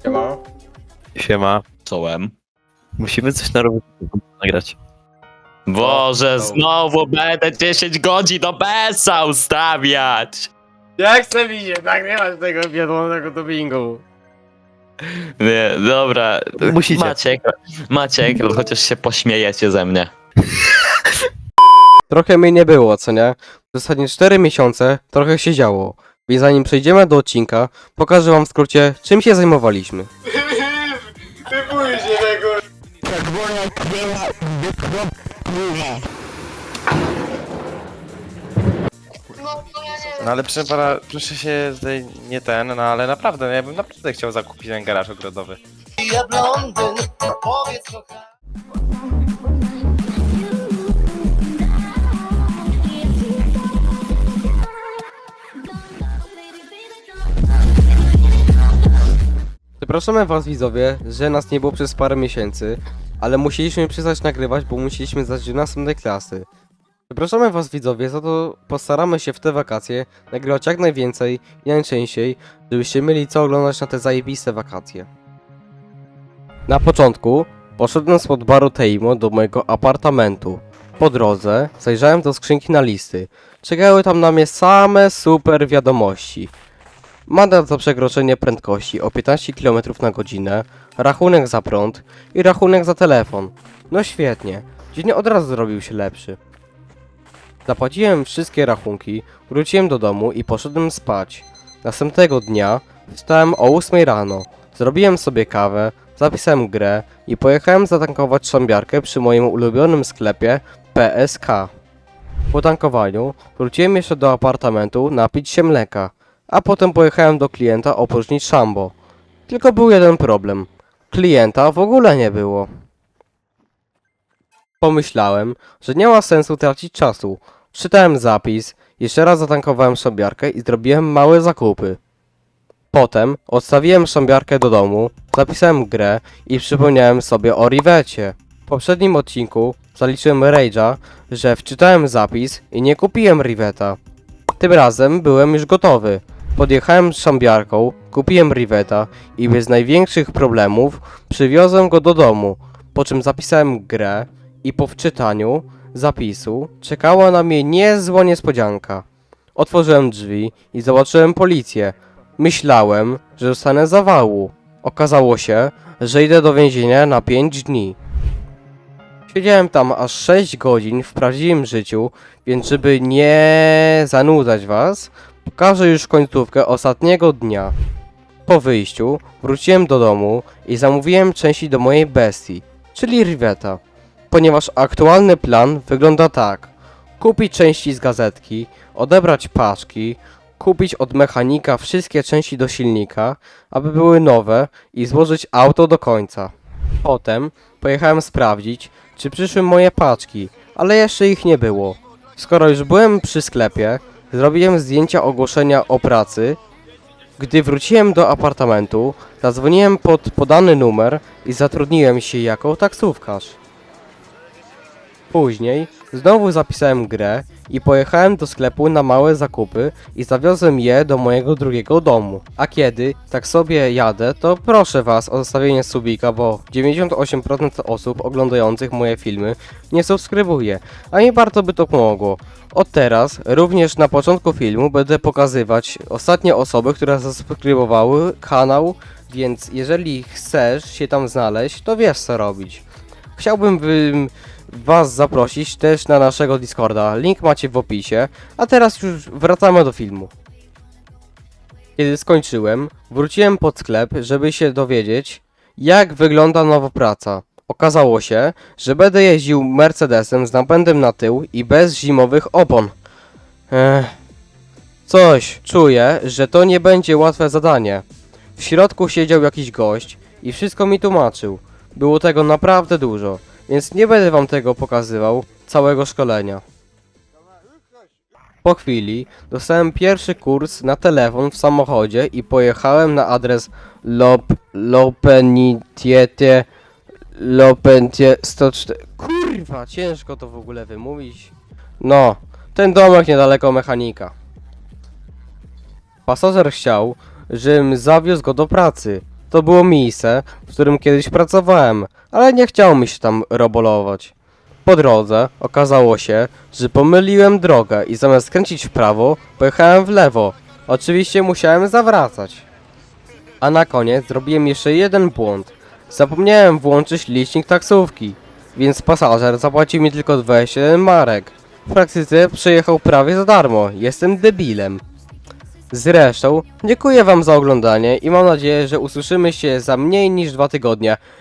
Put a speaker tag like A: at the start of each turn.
A: Siema.
B: Siema.
C: Czołem.
B: Musimy coś na rowerze nagrać.
C: Boże, znowu będę 10 godzin do BS-a ustawiać!
A: Jak chce mi się nagrywać tego biedłonego dubbingu?
C: Nie, dobra.
B: Musicie.
C: Maciek, chociaż się pośmiejecie ze mnie.
A: Trochę mnie nie było, co nie? W zasadzie 4 miesiące trochę się działo. Więc zanim przejdziemy do odcinka, pokażę wam w skrócie, czym się zajmowaliśmy. Wypójść się tego!
D: No ale proszę pana, proszę się tutaj nie ten, no ale naprawdę, no ja bym naprawdę chciał zakupić ten garaż ogrodowy.
A: Przepraszamy was widzowie, że nas nie było przez parę miesięcy, ale musieliśmy przestać nagrywać, bo musieliśmy zdać do następnej klasy. Przepraszamy was widzowie, za to postaramy się w te wakacje nagrywać jak najwięcej i najczęściej, żebyście mieli co oglądać na te zajebiste wakacje. Na początku poszedłem spod baru Teimo do mojego apartamentu. Po drodze zajrzałem do skrzynki na listy. Czekały tam na mnie same super wiadomości. Mandat za przekroczenie prędkości o 15 km na godzinę, rachunek za prąd i rachunek za telefon. No świetnie, dzień od razu zrobił się lepszy. Zapłaciłem wszystkie rachunki, wróciłem do domu i poszedłem spać. Następnego dnia wstałem o 8 rano, zrobiłem sobie kawę, zapisałem grę i pojechałem zatankować szambiarkę przy moim ulubionym sklepie PSK. Po tankowaniu wróciłem jeszcze do apartamentu napić się mleka, a potem pojechałem do klienta opróżnić szambo. Tylko był jeden problem. Klienta w ogóle nie było. Pomyślałem, że nie ma sensu tracić czasu. Czytałem zapis, jeszcze raz zatankowałem szambiarkę i zrobiłem małe zakupy. Potem odstawiłem szambiarkę do domu, zapisałem grę i przypomniałem sobie o Rivecie. W poprzednim odcinku zaliczyłem rage'a, że wczytałem zapis i nie kupiłem Riveta. Tym razem byłem już gotowy. Podjechałem z szambiarką, kupiłem Riveta i bez największych problemów przywiozłem go do domu, po czym zapisałem grę i po wczytaniu zapisu czekała na mnie niezła niespodzianka. Otworzyłem drzwi i zobaczyłem policję. Myślałem, że dostanę zawału. Okazało się, że idę do więzienia na 5 dni. Siedziałem tam aż 6 godzin w prawdziwym życiu, więc żeby nie zanudzać was, pokażę już końcówkę ostatniego dnia. Po wyjściu wróciłem do domu i zamówiłem części do mojej bestii, czyli Riveta. Ponieważ aktualny plan wygląda tak. Kupić części z gazetki, odebrać paczki, kupić od mechanika wszystkie części do silnika, aby były nowe i złożyć auto do końca. Potem pojechałem sprawdzić, czy przyszły moje paczki, ale jeszcze ich nie było. Skoro już byłem przy sklepie, zrobiłem zdjęcia ogłoszenia o pracy. Gdy wróciłem do apartamentu, zadzwoniłem pod podany numer i zatrudniłem się jako taksówkarz. Później znowu zapisałem grę i pojechałem do sklepu na małe zakupy i zawiozłem je do mojego drugiego domu. A kiedy tak sobie jadę, to proszę was o zostawienie subika, bo 98% osób oglądających moje filmy nie subskrybuje, a mi bardzo by to pomogło. Od teraz, również na początku filmu, będę pokazywać ostatnie osoby, które zasubskrybowały kanał, więc jeżeli chcesz się tam znaleźć, to wiesz co robić. Chciałbym was zaprosić też na naszego Discorda, link macie w opisie, a teraz już wracamy do filmu. Kiedy skończyłem, wróciłem pod sklep, żeby się dowiedzieć, jak wygląda nowa praca. Okazało się, że będę jeździł Mercedesem z napędem na tył i bez zimowych opon. Coś czuję, że to nie będzie łatwe zadanie. W środku siedział jakiś gość i wszystko mi tłumaczył. Było tego naprawdę dużo, więc nie będę wam tego pokazywał, całego szkolenia. Po chwili dostałem pierwszy kurs na telefon w samochodzie i pojechałem na adres Lopenitiete 104. Kurwa, ciężko to w ogóle wymówić. No, Ten domek niedaleko mechanika. Pasażer chciał, żebym zawiózł go do pracy. To było miejsce, w którym kiedyś pracowałem, ale nie chciało mi się tam robolować. Po drodze okazało się, że pomyliłem drogę i zamiast skręcić w prawo, pojechałem w lewo. Oczywiście musiałem zawracać. A na koniec zrobiłem jeszcze jeden błąd. Zapomniałem włączyć licznik taksówki, więc pasażer zapłacił mi tylko 27 marek. W praktyce przyjechał prawie za darmo. Jestem debilem. Zresztą, dziękuję wam za oglądanie i mam nadzieję, że usłyszymy się za mniej niż 2 tygodnie.